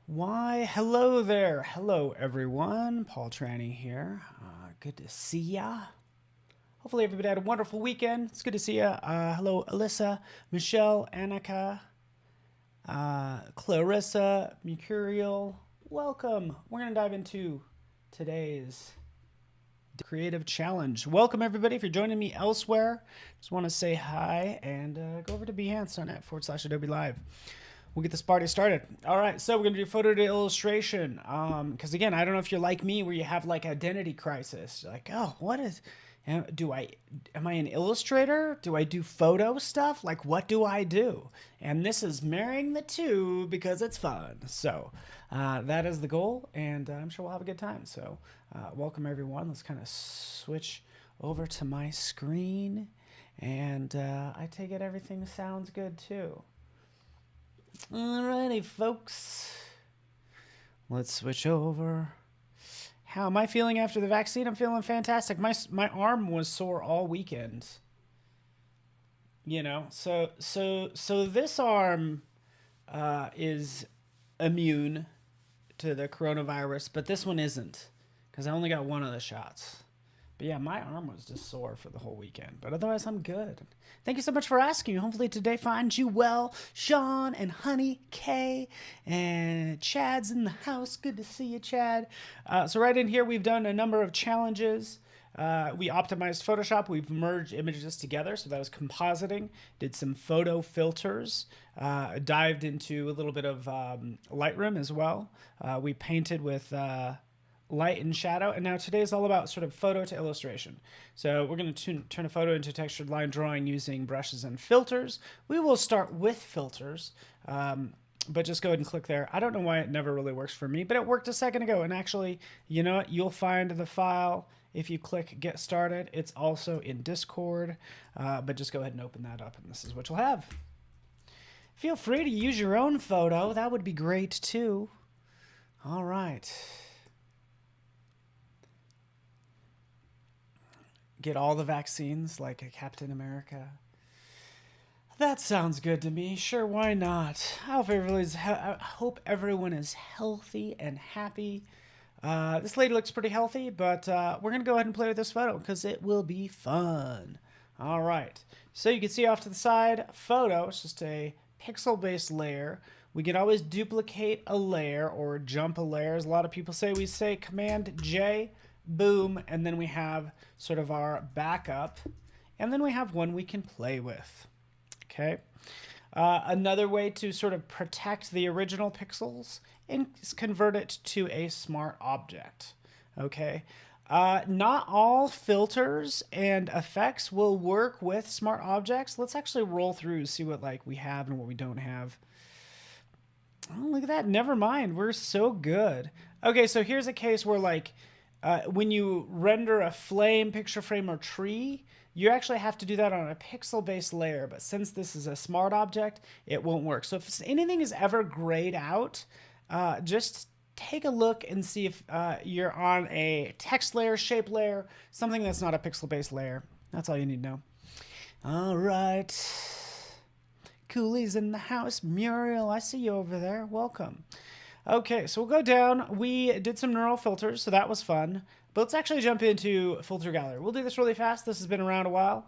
Why, hello there. Hello, everyone. Paul Trani here. Good to see ya. Hopefully, everybody had a wonderful weekend. It's good to see ya. Hello, Alyssa, Michelle, Annika, Clarissa, Mercurial. Welcome. We're going to dive into today's creative challenge. Welcome, everybody. If you're joining me elsewhere, just want to say hi and go over to behance.net/Adobe Live. We'll get this party started. All right, so we're gonna do photo to illustration. Because again, I don't know if you're like me, where you have like identity crisis. You're like, oh, what is? Am I an illustrator? Do I do photo stuff? Like, what do I do? And this is marrying the two because it's fun. So that is the goal, and I'm sure we'll have a good time. So welcome everyone. Let's kind of switch over to my screen, and I take it everything sounds good too. Alrighty, folks. Let's switch over. How am I feeling after the vaccine? I'm feeling fantastic. My arm was sore all weekend. You know, so this arm is immune to the coronavirus, but this one isn't, because I only got one of the shots. But yeah, my arm was just sore for the whole weekend. But otherwise, I'm good. Thank you so much for asking. Hopefully today finds you well. Sean and Honey Kay and Chad's in the house. Good to see you, Chad. So right in here, we've done a number of challenges. We optimized Photoshop. We've merged images together. So that was compositing. Did some photo filters. Dived into a little bit of Lightroom as well. We painted with light and shadow, and now today is all about sort of photo to illustration. So we're going to turn a photo into textured line drawing using brushes and filters. We will start with filters, but just go ahead and click there. I don't know why it never really works for me, but it worked a second ago. And actually, you know what? You'll find the file if you click Get Started. It's also in Discord, but just go ahead and open that up, and this is what you'll have. Feel free to use your own photo. That would be great too. All right. Get all the vaccines like a Captain America. That sounds good to me. Sure, why not? I hope everyone is healthy and happy. This lady looks pretty healthy, but we're going to go ahead and play with this photo because it will be fun. All right. So you can see off to the side, photo. It's just a pixel-based layer. We can always duplicate a layer or jump a layer. As a lot of people say, we say Command-J. Boom, and then we have sort of our backup, and then we have one we can play with. Okay. Another way to sort of protect the original pixels is convert it to a smart object. Okay. Not all filters and effects will work with smart objects. Let's actually roll through, see what like we have and what we don't have. Oh, look at that. Never mind. We're so good. Okay, so here's a case where like when you render a flame, picture frame, or tree, you actually have to do that on a pixel-based layer. But since this is a smart object, it won't work. So if anything is ever grayed out, just take a look and see if you're on a text layer, shape layer, something that's not a pixel-based layer. That's all you need to know. All right. Cooley's in the house. Muriel, I see you over there. Welcome. Okay, so we'll go down. We did some neural filters, so that was fun. But let's actually jump into filter gallery. We'll do this really fast. This has been around a while.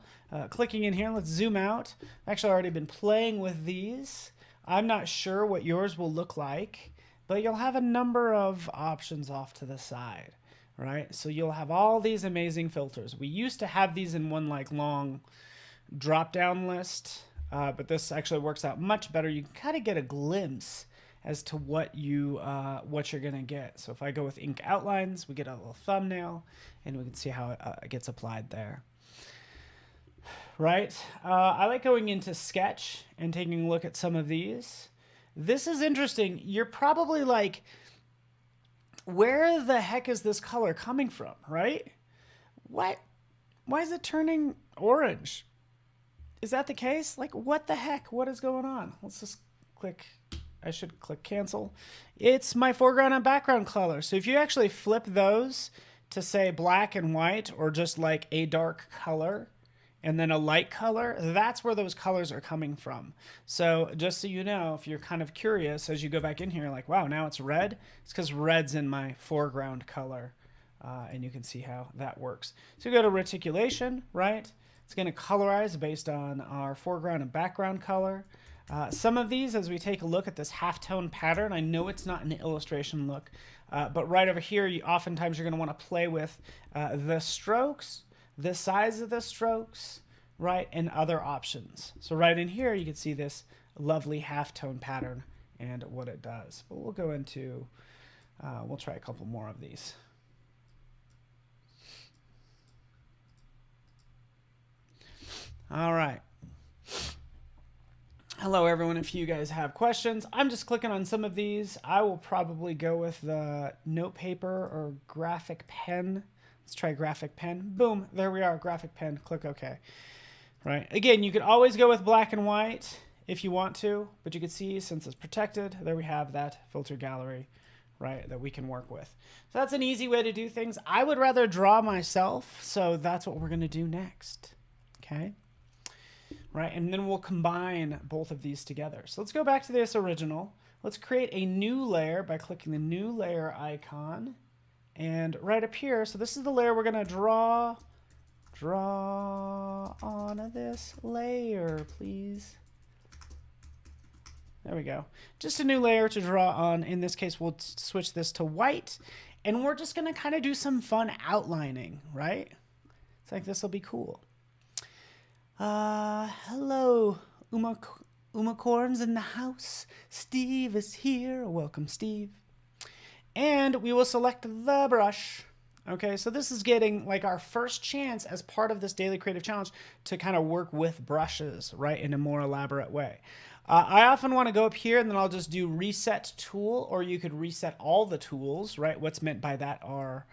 Clicking in here, let's zoom out. I've actually already been playing with these. I'm not sure what yours will look like, but you'll have a number of options off to the side, right? So you'll have all these amazing filters. We used to have these in one like long drop-down list, but this actually works out much better. You can kind of get a glimpse as to what you're gonna get. So if I go with ink outlines, we get a little thumbnail, and we can see how it gets applied there. Right? I like going into Sketch and taking a look at some of these. This is interesting. You're probably like, where the heck is this color coming from, right? What? Why is it turning orange? Is that the case? Like, what the heck? What is going on? Let's just click. I should click cancel. It's my foreground and background color. So if you actually flip those to say black and white or just like a dark color, and then a light color, that's where those colors are coming from. So just so you know, if you're kind of curious, as you go back in here, like, wow, now it's red, it's because red's in my foreground color. And you can see how that works. So you go to reticulation, right? It's going to colorize based on our foreground and background color. Some of these, as we take a look at this halftone pattern, I know it's not an illustration look, but right over here, oftentimes you're going to want to play with the strokes, the size of the strokes, right, and other options. So right in here, you can see this lovely halftone pattern and what it does. But we'll go into, we'll try a couple more of these. All right. Hello, everyone. If you guys have questions, I'm just clicking on some of these. I will probably go with the note paper or graphic pen. Let's try graphic pen. Boom. There we are. Graphic pen. Click OK. Right. Again, you could always go with black and white if you want to, but you can see since it's protected, there we have that filter gallery, right, that we can work with. So that's an easy way to do things. I would rather draw myself, so that's what we're going to do next. Okay. Right, and then we'll combine both of these together. So let's go back to this original. Let's create a new layer by clicking the new layer icon. And right up here, so this is the layer we're going to draw on this layer, please. There we go. Just a new layer to draw on. In this case, we'll switch this to white. And we're just going to kind of do some fun outlining, right? It's like this will be cool. Hello, Umacorns in the house. Steve is here. Welcome, Steve. And we will select the brush. Okay, so this is getting like our first chance as part of this daily creative challenge to kind of work with brushes, right, in a more elaborate way. I often want to go up here and then I'll just do reset tool, or you could reset all the tools, right? What's meant by that are,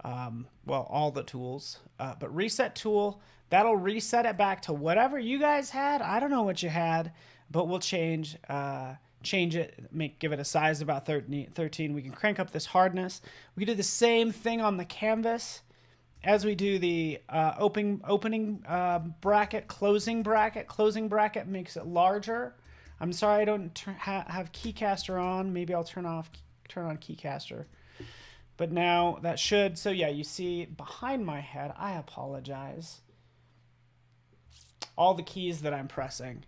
well, all the tools, but reset tool. That'll reset it back to whatever you guys had. I don't know what you had, but we'll change it, give it a size about 13. We can crank up this hardness. We can do the same thing on the canvas as we do the opening bracket, closing bracket. Closing bracket makes it larger. I'm sorry I don't have Keycaster on. Maybe I'll turn on Keycaster. But now that should, so yeah, you see behind my head, I apologize, all the keys that I'm pressing,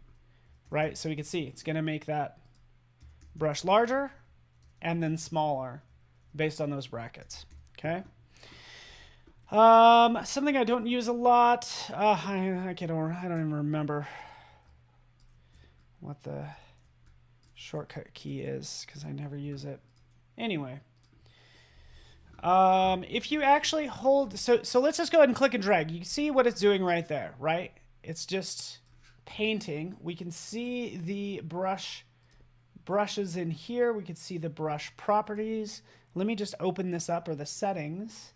right? So we can see it's going to make that brush larger and then smaller based on those brackets, okay? Something I don't use a lot, I don't even remember what the shortcut key is because I never use it. Anyway, if you actually hold, so let's just go ahead and click and drag. You can see what it's doing right there, right? It's just painting. We can see the brushes in here. We can see the brush properties. Let me just open this up, or the settings.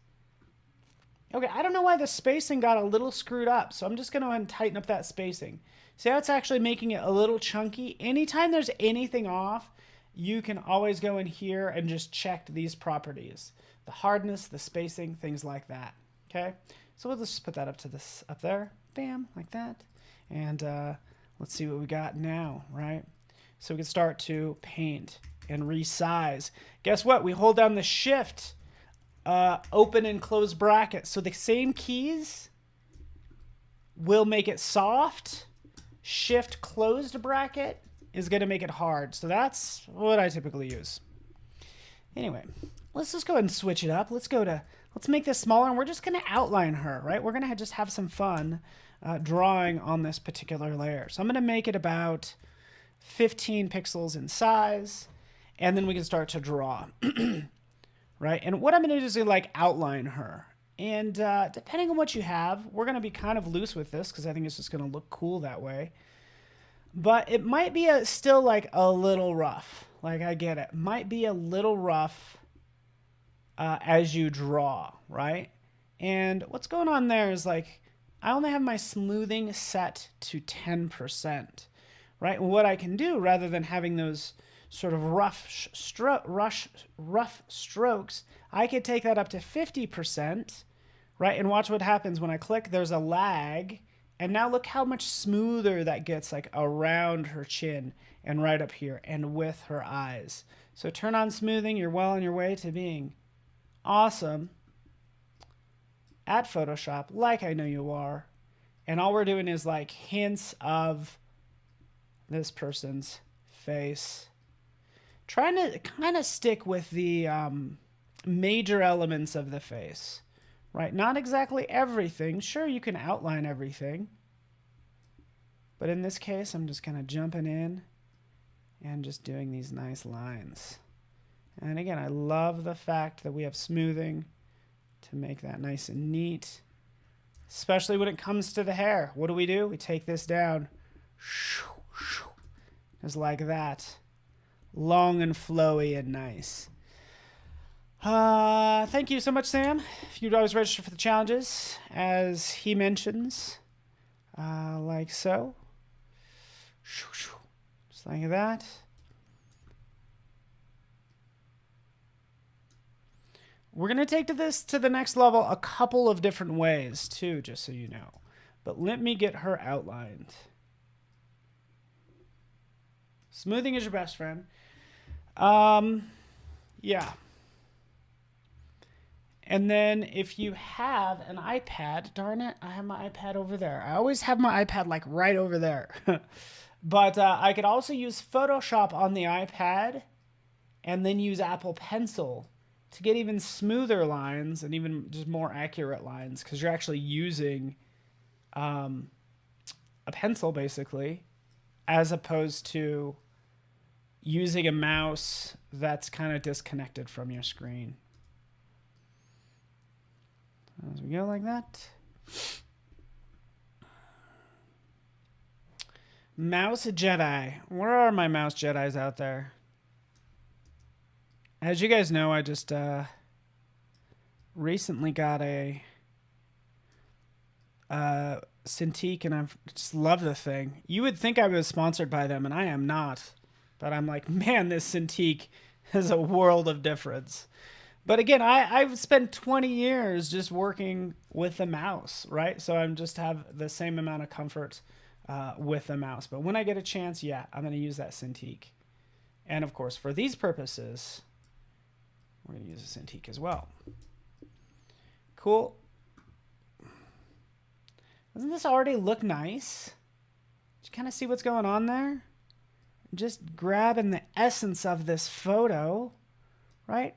Okay, I don't know why the spacing got a little screwed up, so I'm just going to go ahead and tighten up that spacing. See how it's actually making it a little chunky? Anytime there's anything off, you can always go in here and just check these properties. The hardness, the spacing, things like that. Okay, so we'll just put that up there. Bam, like that. And let's see what we got now, right? So we can start to paint and resize. Guess what? We hold down the shift, open and close bracket. So the same keys will make it soft. Shift closed bracket is going to make it hard. So that's what I typically use. Anyway, let's just go ahead and switch it up. Let's make this smaller, and we're just going to outline her, right? We're going to just have some fun drawing on this particular layer. So I'm going to make it about 15 pixels in size, and then we can start to draw, right? And what I'm going to do is like outline her. And depending on what you have, we're going to be kind of loose with this because I think it's just going to look cool that way. But it might be still like a little rough. Like, I get it. Might be a little rough as you draw, right? And what's going on there is like, I only have my smoothing set to 10%, right? And what I can do, rather than having those sort of rough strokes, I could take that up to 50%, right? And watch what happens when I click. There's a lag, And now look how much smoother that gets, like around her chin and right up here and with her eyes. So turn on smoothing. You're well on your way to being awesome at Photoshop, like I know you are. And all we're doing is like hints of this person's face. Trying to kind of stick with the major elements of the face, right? Not exactly everything. Sure, you can outline everything. But in this case, I'm just kind of jumping in and just doing these nice lines. And again, I love the fact that we have smoothing to make that nice and neat, especially when it comes to the hair. What do? We take this down just like that. Long and flowy and nice. Thank you so much, Sam. If you'd always register for the challenges, as he mentions, like so. Just like that. We're going to take this to the next level a couple of different ways, too, just so you know. But let me get her outlined. Smoothing is your best friend. Yeah. And then if you have an iPad, darn it, I have my iPad over there. I always have my iPad like right over there. But I could also use Photoshop on the iPad and then use Apple Pencil to get even smoother lines and even just more accurate lines, because you're actually using a pencil basically, as opposed to using a mouse that's kind of disconnected from your screen. As we go like that. Mouse Jedi. Where are my mouse Jedis out there? As you guys know, I just recently got a Cintiq, and I just love the thing. You would think I was sponsored by them, and I am not. But I'm like, man, this Cintiq is a world of difference. But again, I've spent 20 years just working with a mouse, right? So I'm just have the same amount of comfort with a mouse. But when I get a chance, yeah, I'm going to use that Cintiq. And of course, for these purposes, we're going to use a Cintiq as well. Cool. Doesn't this already look nice? Did you kind of see what's going on there? Just grabbing the essence of this photo, right?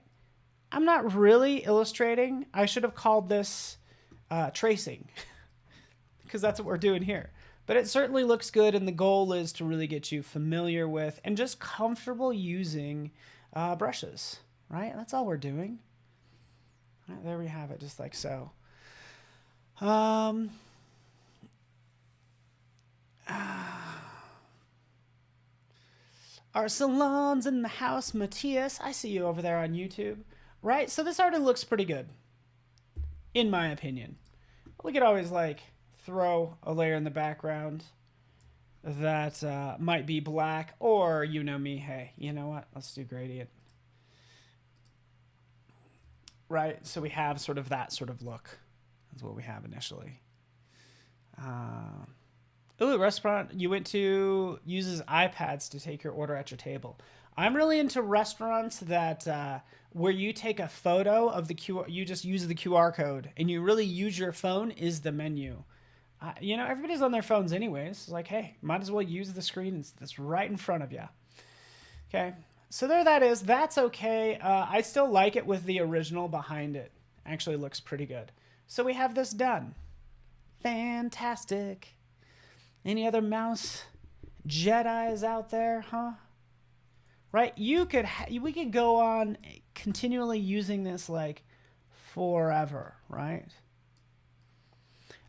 I'm not really illustrating. I should have called this tracing, because that's what we're doing here. But it certainly looks good, and the goal is to really get you familiar with and just comfortable using brushes, right? That's all we're doing. All right, there we have it, just like so. Our salons in the house, Matthias. I see you over there on YouTube. Right? So this already looks pretty good, in my opinion. We could always like throw a layer in the background that might be black, or you know me, hey, you know what? Let's do gradient. Right? So we have sort of that sort of look. That's what we have initially. Ooh, a restaurant you went to uses iPads to take your order at your table. I'm really into restaurants that where you take a photo of the QR, you just use the QR code, and you really use your phone is the menu. You know, everybody's on their phones anyways. It's like, hey, might as well use the screen that's right in front of you. Okay, so there that is. That's okay. I still like it with the original behind it. Actually looks pretty good. So we have this done. Fantastic. Any other mouse Jedis out there, huh? Right? We could go on continually using this like forever, right?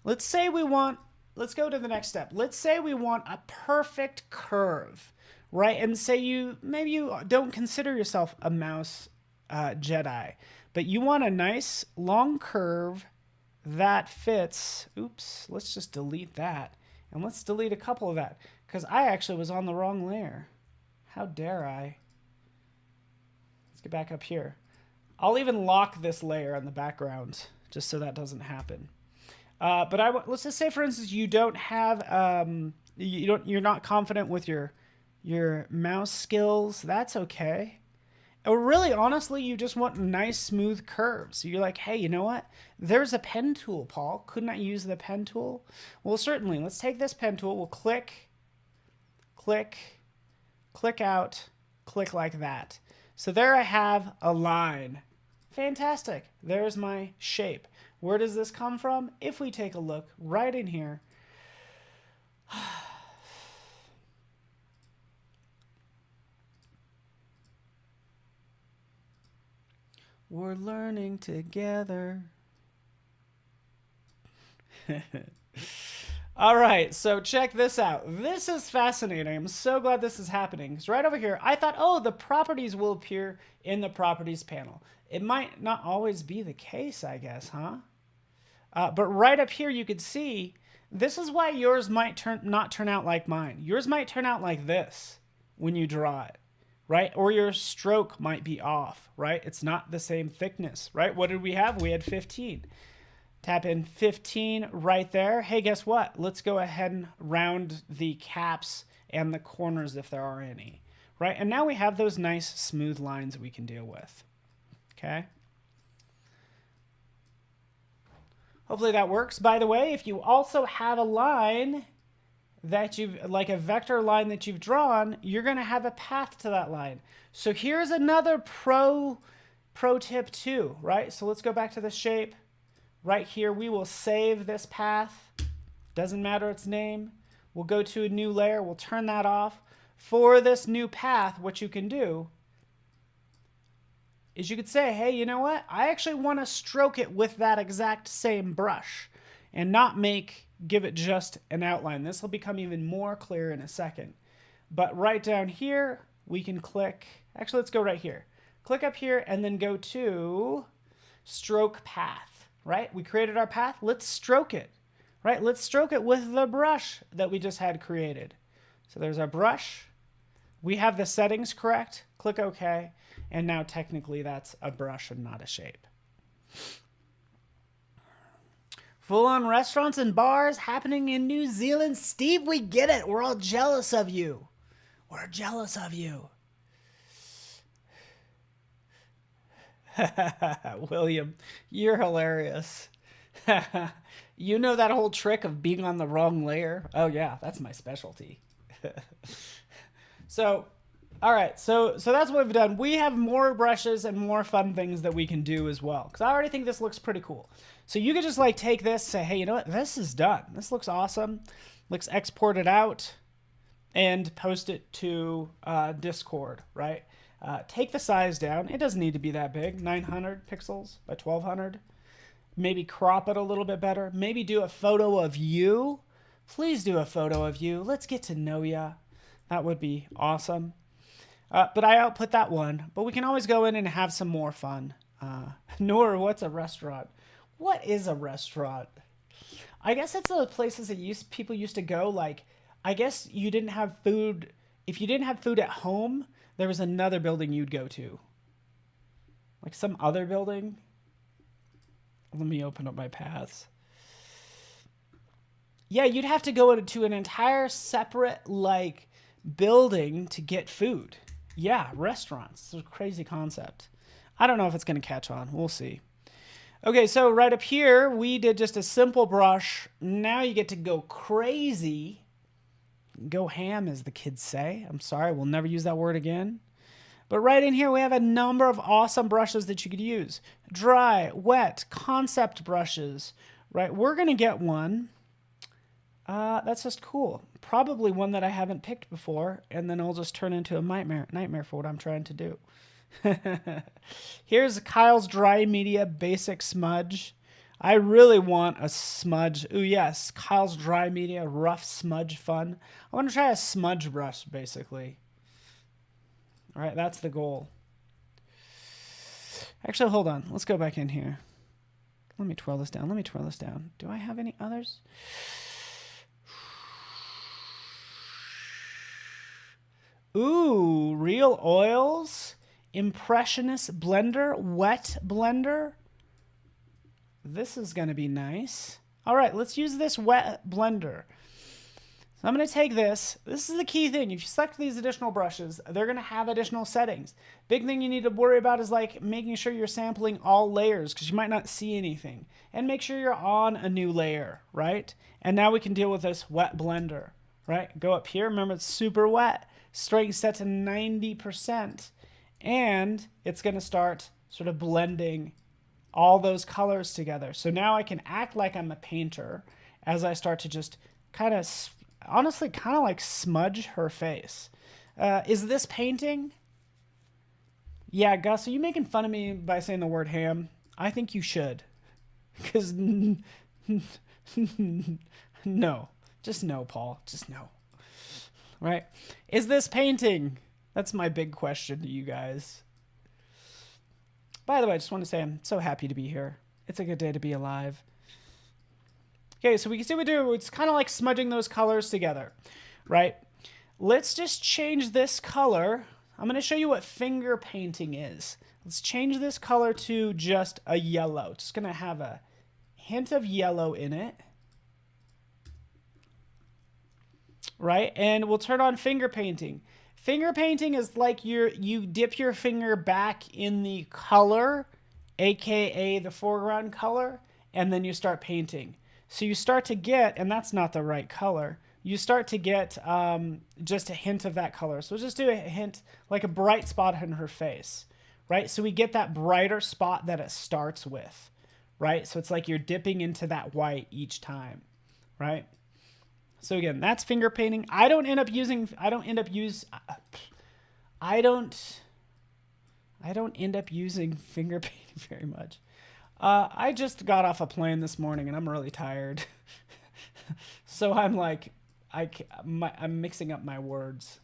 Let's go to the next step. Let's say we want a perfect curve, right? And say maybe you don't consider yourself a mouse Jedi, but you want a nice long curve that fits. Oops, let's just delete that. And let's delete a couple of that, because I actually was on the wrong layer. How dare I? Let's get back up here. I'll even lock this layer in the background just so that doesn't happen. But let's just say, for instance, you don't have you're not confident with your mouse skills. That's okay. Or really, honestly, you just want nice, smooth curves. You're like, hey, you know what? There's a pen tool, Paul. Couldn't I use the pen tool? Well, certainly. Let's take this pen tool. We'll click, click, click out, click like that. So there I have a line. Fantastic. There's my shape. Where does this come from? If we take a look right in here, we're learning together. All right, so check this out. This is fascinating. I'm so glad this is happening. Because right over here, I thought, oh, the properties will appear in the properties panel. It might not always be the case, I guess, huh? But right up here, you could see, this is why yours might not turn out like mine. Yours might turn out like this when you draw it, right? Or your stroke might be off, right? It's not the same thickness, right? What did we have? We had 15. Tap in 15 right there. Hey, guess what? Let's go ahead and round the caps and the corners if there are any, right? And now we have those nice smooth lines we can deal with, okay? Hopefully that works. By the way, if you also have a line that like a vector line that you've drawn, you're going to have a path to that line. So here's another pro tip too, right? So let's go back to the shape. Right here, we will save this path. Doesn't matter its name. We'll go to a new layer. We'll turn that off. For this new path, what you can do is you could say, hey, you know what? I actually want to stroke it with that exact same brush and not give it just an outline. This will become even more clear in a second. But right down here, we can click. Actually, let's go right here. Click up here and then go to stroke path. Right? We created our path. Let's stroke it. Right? Let's stroke it with the brush that we just had created. So there's our brush. We have the settings correct. Click OK. And now technically that's a brush and not a shape. Full-on restaurants and bars happening in New Zealand. Steve, we get it. We're all jealous of you. We're jealous of you. William, you're hilarious. You know that whole trick of being on the wrong layer? Oh yeah, that's my specialty. So, all right, so that's what we've done. We have more brushes and more fun things that we can do as well. Because I already think this looks pretty cool. So you could just like take this, say, hey, you know what? This is done. This looks awesome. Let's export it out and post it to Discord, right? Take the size down. It doesn't need to be that big. 900 pixels by 1200. Maybe crop it a little bit better. Maybe do a photo of you. Please do a photo of you. Let's get to know ya. That would be awesome. But I output that one. But we can always go in and have some more fun. Nor, what's a restaurant? What is a restaurant? I guess it's the places that people used to go. Like, I guess you didn't have food. If you didn't have food at home, there was another building you'd go to. Like some other building. Let me open up my paths. Yeah, you'd have to go to an entire separate, like, building to get food. Yeah, restaurants. It's a crazy concept. I don't know if it's going to catch on. We'll see. Okay, so right up here, we did just a simple brush. Now you get to go crazy. Go ham, as the kids say. I'm sorry, we'll never use that word again. But right in here, we have a number of awesome brushes that you could use. Dry, wet, concept brushes, right? We're going to get one. That's just cool. Probably one that I haven't picked before, and then it'll just turn into a nightmare for what I'm trying to do. Here's Kyle's Dry Media Basic Smudge. I really want a smudge. Ooh, yes, Kyle's Dry Media Rough Smudge Fun. I want to try a smudge brush, basically. All right, that's the goal. Actually, hold on. Let's go back in here. Let me twirl this down. Do I have any others? Ooh, Real Oils, Impressionist Blender, Wet Blender. This is going to be nice. All right, let's use this wet blender. So I'm going to take this. This is the key thing. If you select these additional brushes, they're going to have additional settings. Big thing you need to worry about is like making sure you're sampling all layers because you might not see anything. And make sure you're on a new layer, right? And now we can deal with this wet blender, right? Go up here. Remember, it's super wet. Strength set to 90%. And it's going to start sort of blending all those colors together. So now I can act like I'm a painter as I start to just kind of honestly kind of like smudge her face. Is this painting? Yeah, Gus, are you making fun of me by saying the word ham? I think you should. Because no. Just no, Paul. Just no. Right? Is this painting? That's my big question to you guys. By the way, I just want to say I'm so happy to be here. It's a good day to be alive. Okay, so we can see what we do. It's kind of like smudging those colors together, right? Let's just change this color. I'm going to show you what finger painting is. Let's change this color to just a yellow. It's going to have a hint of yellow in it, right? And we'll turn on finger painting. Finger painting is like you dip your finger back in the color, aka the foreground color, and then you start painting. So you start to get, and that's not the right color, you start to get just a hint of that color. So we'll just do a hint, like a bright spot in her face, right? So we get that brighter spot that it starts with, right? So it's like you're dipping into that white each time, right? So again, that's finger painting. I don't end up using finger painting very much. I just got off a plane this morning and I'm really tired. So I'm like, I'm mixing up my words.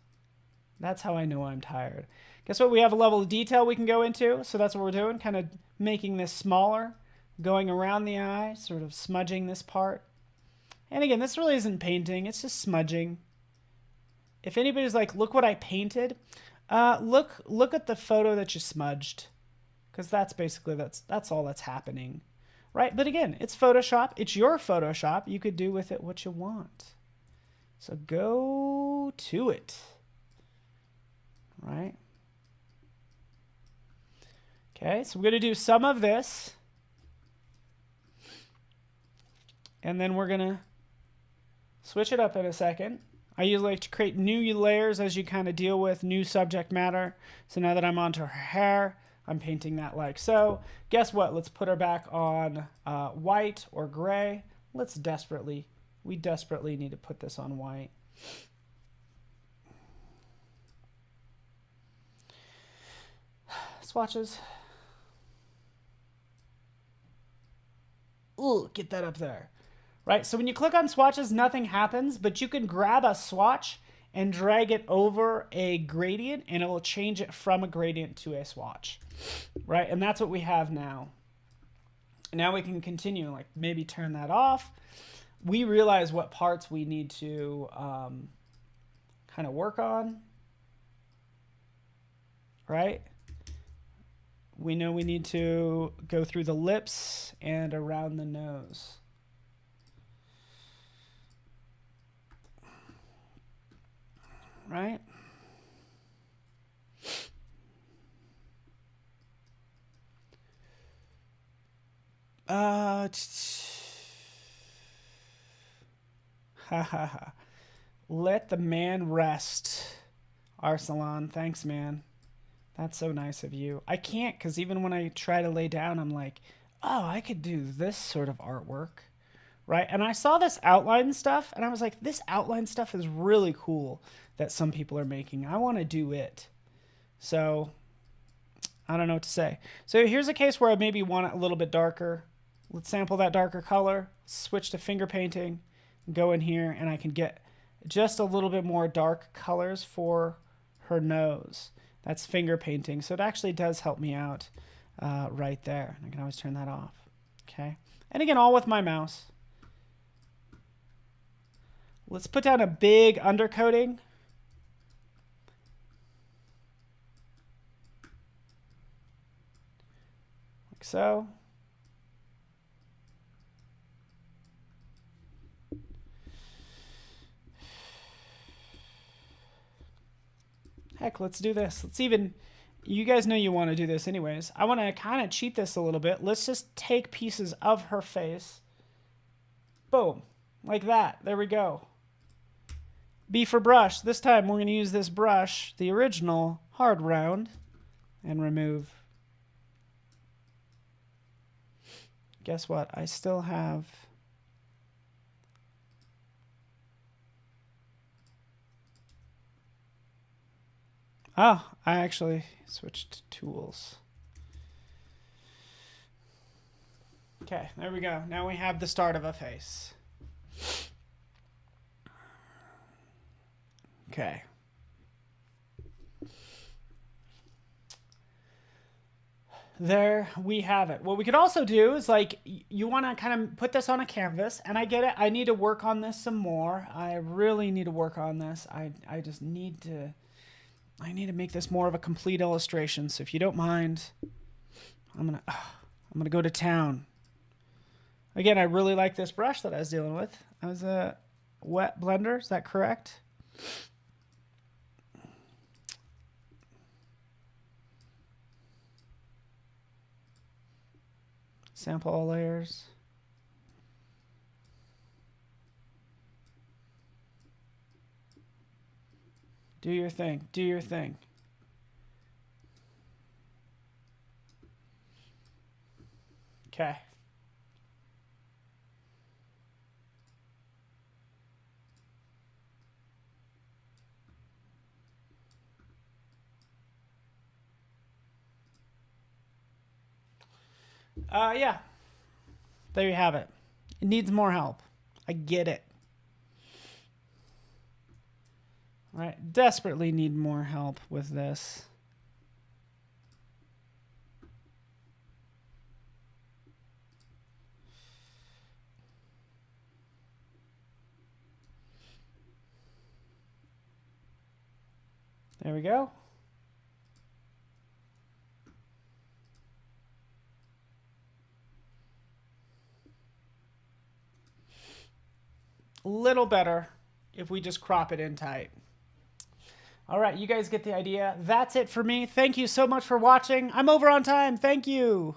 That's how I know I'm tired. Guess what? We have a level of detail we can go into. So that's what we're doing. Kind of making this smaller, going around the eye, sort of smudging this part. And again, this really isn't painting. It's just smudging. If anybody's like, look what I painted. Look at the photo that you smudged. Because that's basically, that's all that's happening, right? But again, it's Photoshop. It's your Photoshop. You could do with it what you want. So go to it, right? Okay, so we're going to do some of this. And then we're going to switch it up in a second. I usually like to create new layers as you kind of deal with new subject matter. So now that I'm onto her hair, I'm painting that like so. Guess what? Let's put her back on white or gray. We desperately need to put this on white. Swatches. Ooh, get that up there. Right, so when you click on swatches, nothing happens, but you can grab a swatch and drag it over a gradient and it will change it from a gradient to a swatch, right? And that's what we have now. Now we can continue, like maybe turn that off. We realize what parts we need to kind of work on, right? We know we need to go through the lips and around the nose. Right? Let the man rest. Arsalan, thanks, man. That's so nice of you. I can't, because even when I try to lay down, I'm like, oh, I could do this sort of artwork. Right? And I saw this outline stuff, and I was like, this outline stuff is really cool that some people are making. I want to do it. So, I don't know what to say. So here's a case where I maybe want it a little bit darker. Let's sample that darker color, switch to finger painting, go in here, and I can get just a little bit more dark colors for her nose. That's finger painting. So it actually does help me out right there. I can always turn that off. Okay. And again, all with my mouse. Let's put down a big undercoating. Like so. Heck, let's do this. Let's even, you guys know you want to do this anyways. I want to kind of cheat this a little bit. Let's just take pieces of her face. Boom. Like that. There we go. B for brush. This time we're going to use this brush, the original hard round, and remove. Guess what? I still have... Oh, I actually switched tools. Okay, there we go. Now we have the start of a face. Okay. There we have it. What we could also do is, like, you want to kind of put this on a canvas, and I get it. I need to work on this some more. I really need to work on this. I just need to... I need to make this more of a complete illustration. So if you don't mind, I'm gonna go to town. Again, I really like this brush that I was dealing with. That was a wet blender. Is that correct? Sample all layers. Do your thing. Do your thing. Okay. Yeah. There you have it. It needs more help. I get it. Right, desperately need more help with this. There we go. A little better if we just crop it in tight. All right, you guys get the idea. That's it for me. Thank you so much for watching. I'm over on time. Thank you.